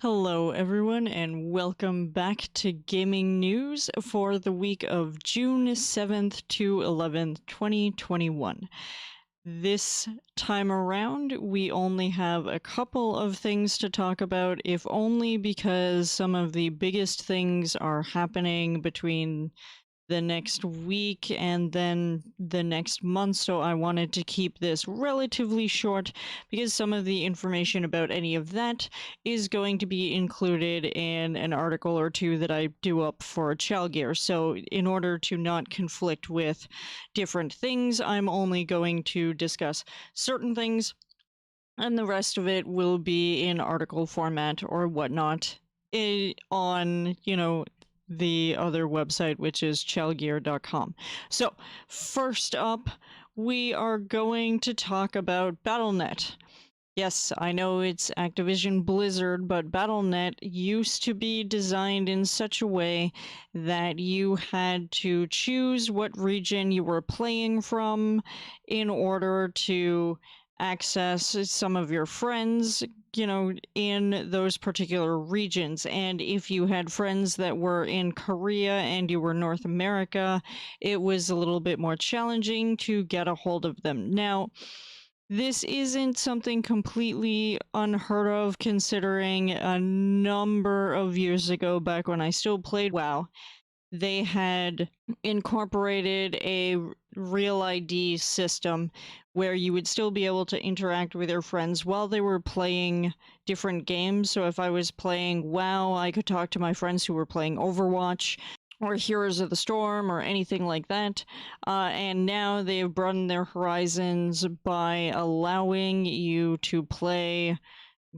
Hello, everyone, and welcome back to gaming news for the week of June 7th to 11th, 2021. This time around, we only have a couple of things to talk about, if only because some of the biggest things are happening between the next week and then the next month, so I wanted to keep this relatively short because some of the information about any of that is going to be included in an article or two that I do up for Chalgear. So in order to not conflict with different things, I'm only going to discuss certain things, and the rest of it will be in article format or whatnot on, the other website, which is chalgear.com. So, first up, we are going to talk about BattleNet. Yes, I know it's Activision Blizzard, but BattleNet used to be designed in such a way that you had to choose what region you were playing from in order to access some of your friends, in those particular regions. And if you had friends that were in Korea and you were North America, it was a little bit more challenging to get a hold of them. Now, this isn't something completely unheard of, considering a number of years ago, back when I still played WoW, they had incorporated a real ID system where you would still be able to interact with your friends while they were playing different games. So if I was playing WoW, I could talk to my friends who were playing Overwatch or Heroes of the Storm or anything like that. And now they've broadened their horizons by allowing you to play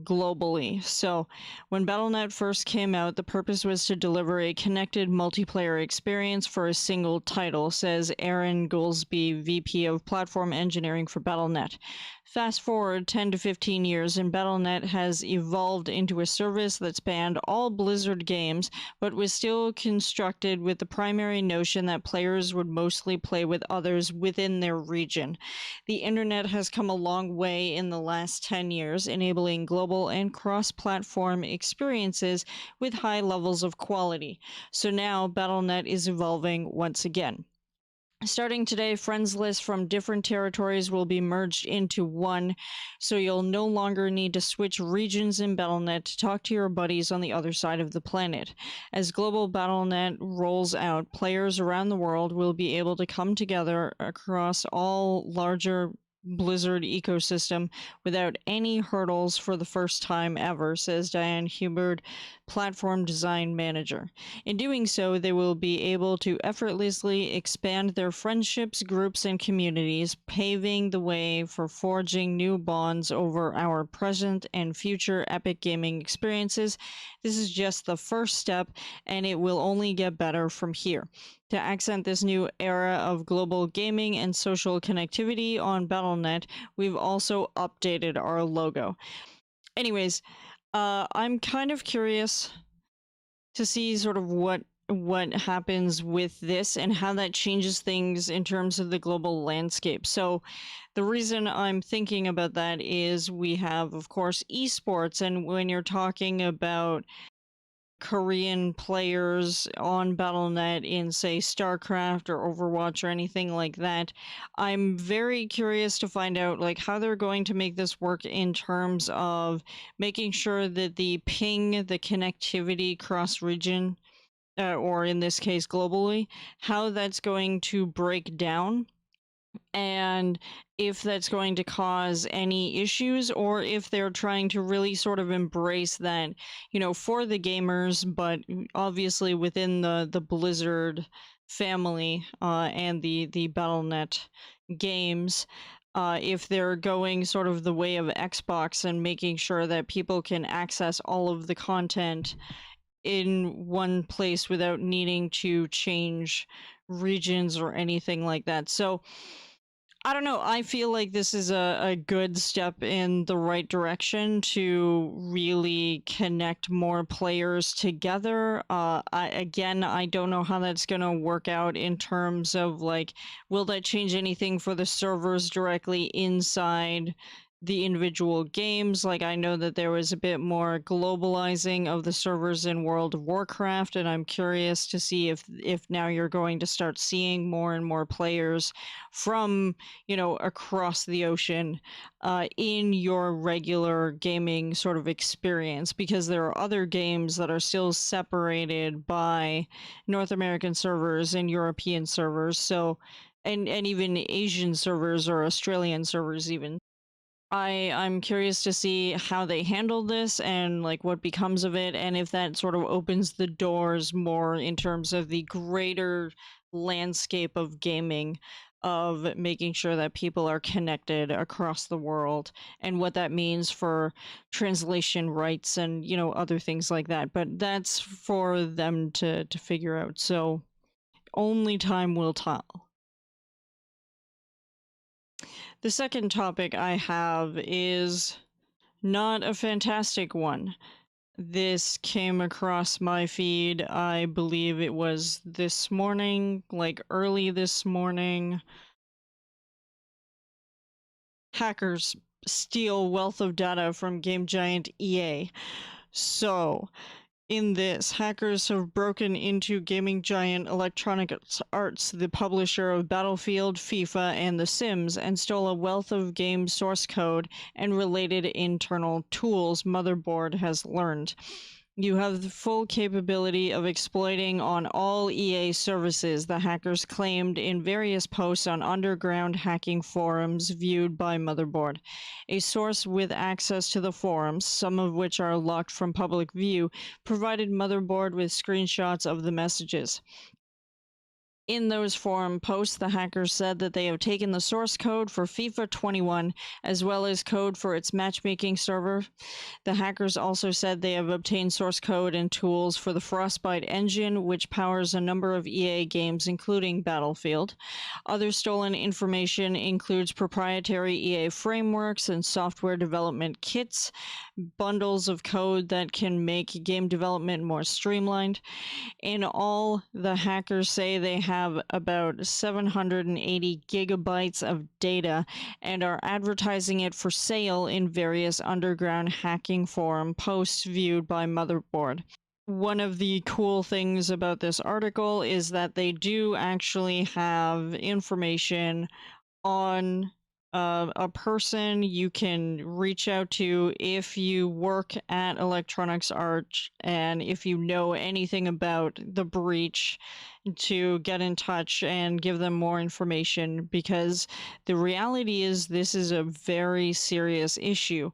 globally. So, when BattleNet first came out, the purpose was to deliver a connected multiplayer experience for a single title, says Aaron Goolsby, VP of Platform Engineering for BattleNet. Fast forward 10 to 15 years, and BattleNet has evolved into a service that spanned all Blizzard games, but was still constructed with the primary notion that players would mostly play with others within their region. The internet has come a long way in the last 10 years, enabling global and cross-platform experiences with high levels of quality. So now BattleNet is evolving once again. Starting today, friends lists from different territories will be merged into one, so you'll no longer need to switch regions in BattleNet to talk to your buddies on the other side of the planet. As global BattleNet rolls out, players around the world will be able to come together across all larger Blizzard ecosystem without any hurdles for the first time ever, says Diane Hubert, Platform Design Manager. In doing so, they will be able to effortlessly expand their friendships, groups, and communities, paving the way for forging new bonds over our present and future epic gaming experiences. This is just the first step, and it will only get better from here. To accent this new era of global gaming and social connectivity on BattleNet, we've also updated our logo. Anyways, I'm kind of curious to see sort of what happens with this and how that changes things in terms of the global landscape. So the reason I'm thinking about that is we have, of course, esports, and when you're talking about Korean players on BattleNet in, say, StarCraft or Overwatch or anything like that, I'm very curious to find out like how they're going to make this work in terms of making sure that the ping, the connectivity cross-region, or in this case globally, how that's going to break down, and if that's going to cause any issues, or if they're trying to really sort of embrace that, for the gamers, but obviously within the Blizzard family, and the BattleNet games. If they're going sort of the way of Xbox and making sure that people can access all of the content in one place without needing to change regions or anything like that. So I don't know. I feel like this is a good step in the right direction to really connect more players together. I don't know how that's going to work out in terms of like, will that change anything for the servers directly inside the individual games. Like, I know that there was a bit more globalizing of the servers in World of Warcraft, and I'm curious to see if now you're going to start seeing more and more players from, across the ocean in your regular gaming sort of experience, because there are other games that are still separated by North American servers and European servers. So, and even Asian servers or Australian servers even. I'm curious to see how they handle this and like what becomes of it, and if that sort of opens the doors more in terms of the greater landscape of gaming, of making sure that people are connected across the world, and what that means for translation rights and other things like that. But that's for them to figure out. So only time will tell. The second topic I have is not a fantastic one. This came across my feed, I believe it was this morning, like early this morning. Hackers steal wealth of data from game giant EA. So, in this, hackers have broken into gaming giant Electronic Arts, the publisher of Battlefield, FIFA, and The Sims, and stole a wealth of game source code and related internal tools, Motherboard has learned. You have the full capability of exploiting on all EA services, the hackers claimed in various posts on underground hacking forums viewed by Motherboard. A source with access to the forums, some of which are locked from public view, provided Motherboard with screenshots of the messages. In those forum posts, the hackers said that they have taken the source code for FIFA 21 as well as code for its matchmaking server. The hackers also said they have obtained source code and tools for the Frostbite engine, which powers a number of EA games, including Battlefield. Other stolen information includes proprietary EA frameworks and software development kits, bundles of code that can make game development more streamlined. In all, the hackers say they have about 780 gigabytes of data and are advertising it for sale in various underground hacking forum posts viewed by Motherboard. One of the cool things about this article is that they do actually have information on a person you can reach out to if you work at Electronics Arts and if you know anything about the breach, to get in touch and give them more information, because the reality is this is a very serious issue.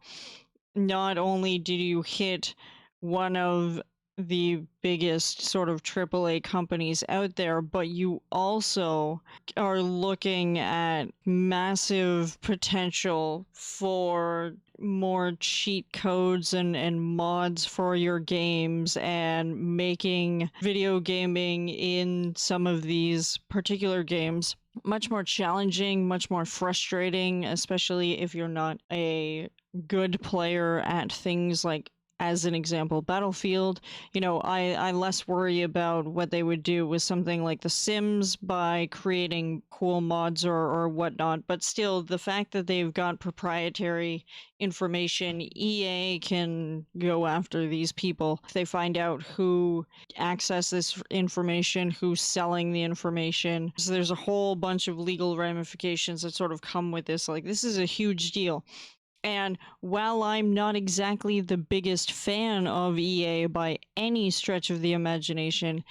Not only did you hit one of the biggest sort of AAA companies out there, but you also are looking at massive potential for more cheat codes and mods for your games, and making video gaming in some of these particular games much more challenging, much more frustrating, especially if you're not a good player at things like, as an example, Battlefield. I less worry about what they would do with something like The Sims by creating cool mods or whatnot, but still, the fact that they've got proprietary information, EA can go after these people. If they find out who access this information, who's selling the information. So there's a whole bunch of legal ramifications that sort of come with this. Like, this is a huge deal. And while I'm not exactly the biggest fan of EA by any stretch of the imagination,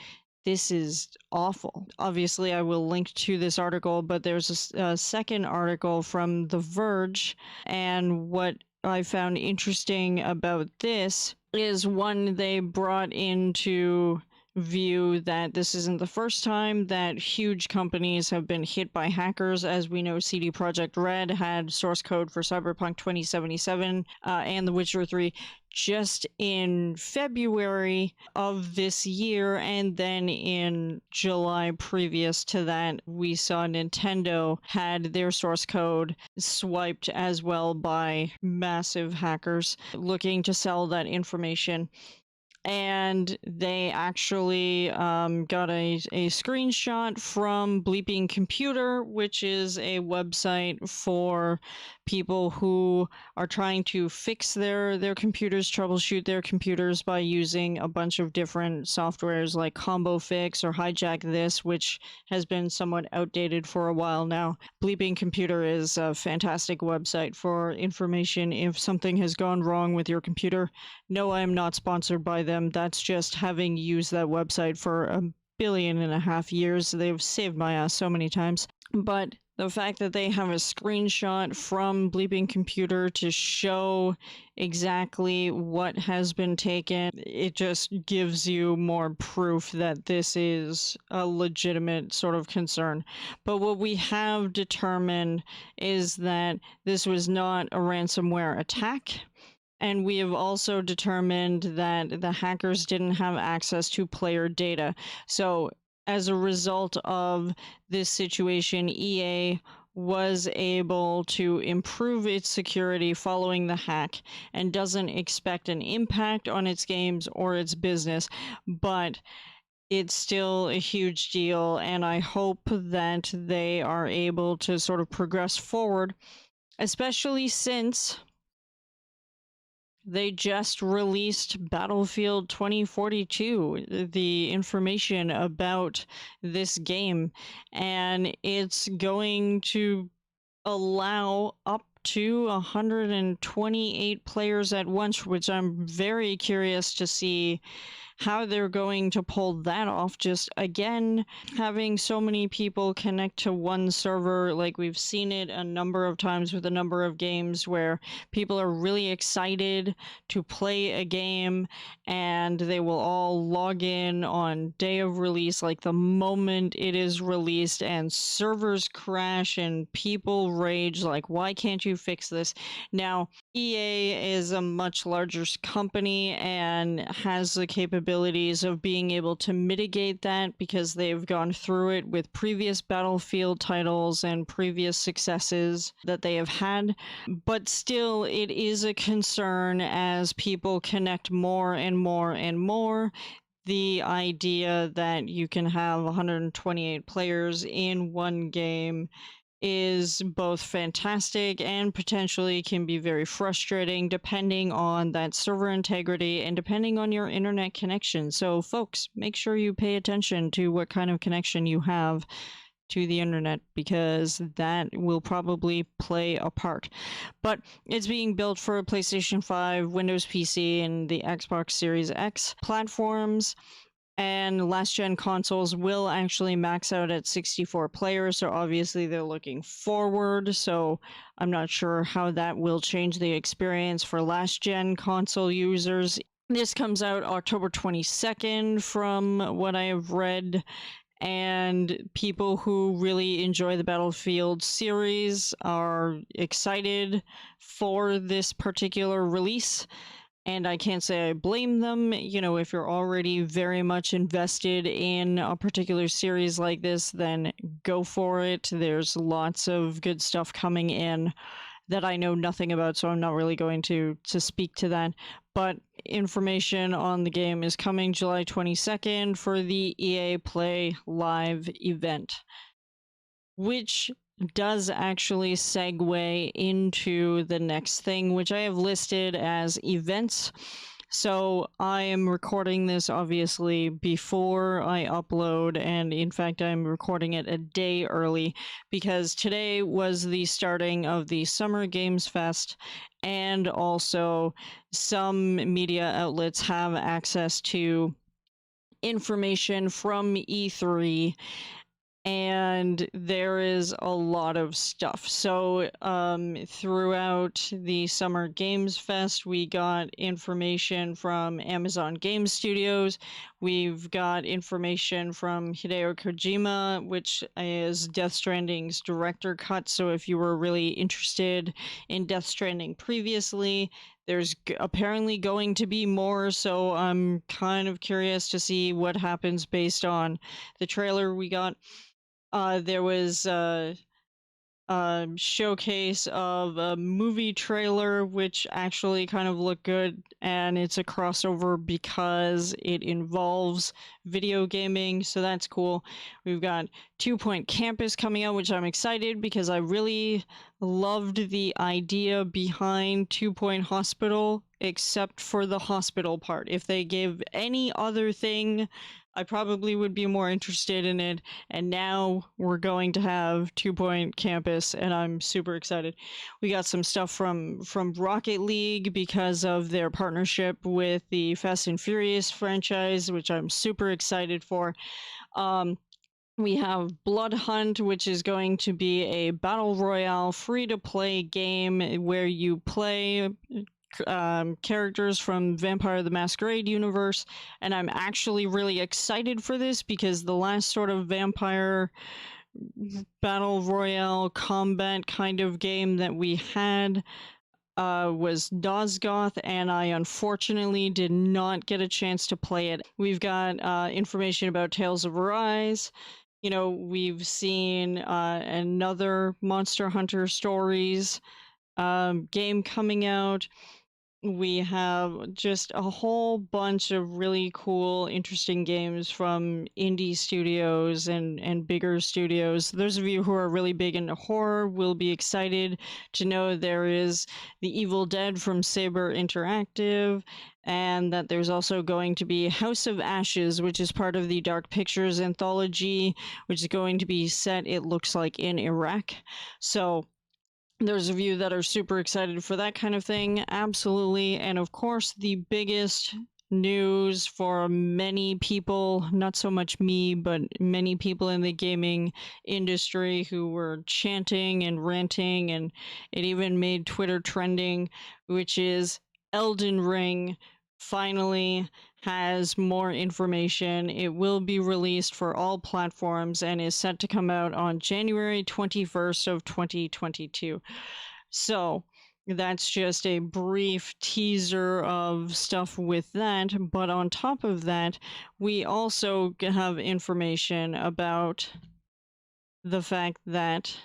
this is awful. Obviously, I will link to this article, but there's a second article from The Verge, and what I found interesting about this is, one, they brought into view that this isn't the first time that huge companies have been hit by hackers. As we know, CD Projekt Red had source code for Cyberpunk 2077 and The Witcher 3 just in February of this year, and then in July previous to that, we saw Nintendo had their source code swiped as well by massive hackers looking to sell that information. and they actually got a screenshot from Bleeping Computer, which is a website for people who are trying to fix their computers, troubleshoot their computers by using a bunch of different softwares like Combo Fix or Hijack This, which has been somewhat outdated for a while now. Bleeping Computer is a fantastic website for information if something has gone wrong with your computer. No, I am not sponsored by them. That's just having used that website for 1.5 billion years. They've saved my ass so many times. But the fact that they have a screenshot from Bleeping Computer to show exactly what has been taken, it just gives you more proof that this is a legitimate sort of concern. But what we have determined is that this was not a ransomware attack. And we have also determined that the hackers didn't have access to player data. So as a result of this situation, EA was able to improve its security following the hack and doesn't expect an impact on its games or its business, but it's still a huge deal, and I hope that they are able to sort of progress forward, especially since they just released Battlefield 2042, the information about this game, and it's going to allow up to 128 players at once, which I'm very curious to see how they're going to pull that off. Just again, having so many people connect to one server, like we've seen it a number of times with a number of games where people are really excited to play a game and they will all log in on day of release, like the moment it is released, and servers crash and people rage like, why can't you fix this? Now, EA is a much larger company and has the capabilities of being able to mitigate that because they've gone through it with previous Battlefield titles and previous successes that they have had. But still, it is a concern as people connect more and more and more. The idea that you can have 128 players in one game is both fantastic and potentially can be very frustrating depending on that server integrity and depending on your internet connection. So folks, make sure you pay attention to what kind of connection you have to the internet, because that will probably play a part. But it's being built for PlayStation 5, Windows PC, and the Xbox Series X platforms. And last-gen consoles will actually max out at 64 players, so obviously they're looking forward, so I'm not sure how that will change the experience for last-gen console users. This comes out October 22nd from what I have read, and people who really enjoy the Battlefield series are excited for this particular release. And I can't say I blame them. You know, if you're already very much invested in a particular series like this, then go for it. There's lots of good stuff coming in that I know nothing about, so I'm not really going to speak to that. But information on the game is coming July 22nd for the EA Play Live event, which does actually segue into the next thing, which I have listed as events. So I am recording this obviously before I upload, and in fact I'm recording it a day early because today was the starting of the Summer Games Fest, and also some media outlets have access to information from E3, and there is a lot of stuff. So throughout the Summer Games Fest, we got information from Amazon Game Studios. We've got information from Hideo Kojima, which is Death Stranding's director cut. So if you were really interested in Death Stranding previously, there's apparently going to be more, so I'm kind of curious to see what happens based on the trailer we got. There was showcase of a movie trailer, which actually kind of looked good, and it's a crossover because it involves video gaming, so that's cool. We've got 2 Point Campus coming out, which I'm excited because I really loved the idea behind 2 Point Hospital, except for the hospital part. If they gave any other thing, I probably would be more interested in it, and now we're going to have 2 Point Campus, and I'm super excited. We got some stuff from Rocket League because of their partnership with the Fast and Furious franchise, which I'm super excited for. We have Blood Hunt, which is going to be a battle royale free-to-play game where you play characters from Vampire the Masquerade universe, and I'm actually really excited for this because the last sort of vampire battle royale combat kind of game that we had was Nosgoth, and I unfortunately did not get a chance to play it. We've got information about Tales of Arise. You know, we've seen another Monster Hunter Stories game coming out. We have just a whole bunch of really cool, interesting games from indie studios and bigger studios. Those of you who are really big into horror will be excited to know there is The Evil Dead from Saber Interactive, and that there's also going to be House of Ashes, which is part of the Dark Pictures anthology, which is going to be set, it looks like, in Iraq. So those of you that are super excited for that kind of thing, absolutely. And of course, the biggest news for many people, not so much me, but many people in the gaming industry who were chanting and ranting, and it even made Twitter trending, which is Elden Ring finally has more information. It will be released for all platforms and is set to come out on January 21st of 2022. So that's just a brief teaser of stuff with that. But on top of that, we also have information about the fact that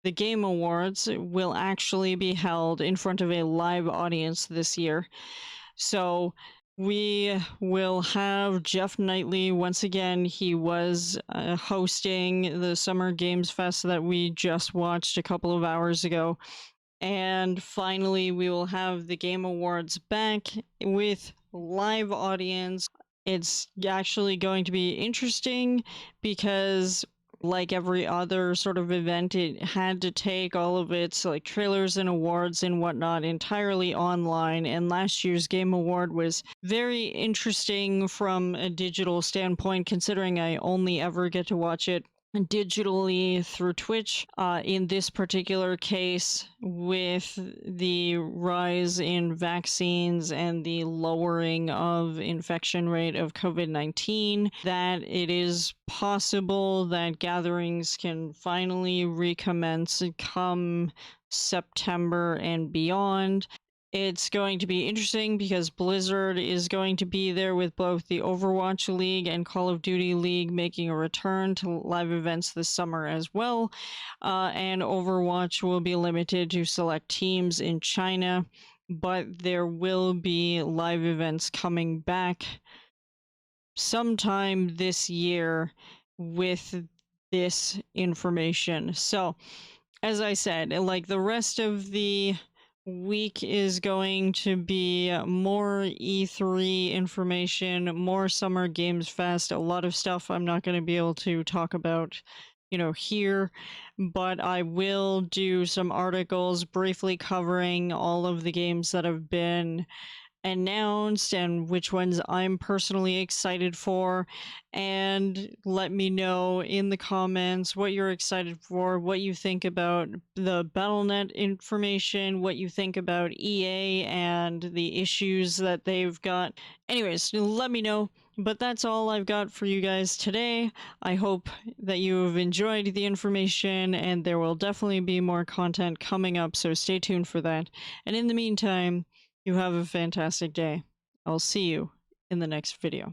the Game Awards will actually be held in front of a live audience this year. So we will have Jeff Knightley once again. He was hosting the Summer Games Fest that we just watched a couple of hours ago. And finally, we will have the Game Awards back with live audience. It's actually going to be interesting because, like every other sort of event, it had to take all of its like trailers and awards and whatnot entirely online. And last year's Game Award was very interesting from a digital standpoint, considering I only ever get to watch it digitally through Twitch. In this particular case, with the rise in vaccines and the lowering of infection rate of COVID-19, that it is possible that gatherings can finally recommence come September and beyond. It's going to be interesting because Blizzard is going to be there with both the Overwatch League and Call of Duty League making a return to live events this summer as well. And Overwatch will be limited to select teams in China, but there will be live events coming back sometime this year with this information. So, as I said, like the rest of the week is going to be more E3 information, more Summer Games Fest, a lot of stuff I'm not going to be able to talk about, here, but I will do some articles briefly covering all of the games that have been announced and which ones I'm personally excited for, and let me know in the comments what you're excited for, what you think about the BattleNet information, what you think about EA and the issues that they've got. Anyways, let me know. But that's all I've got for you guys today. I hope that you have enjoyed the information, and there will definitely be more content coming up, so stay tuned for that. And in the meantime, you have a fantastic day. I'll see you in the next video.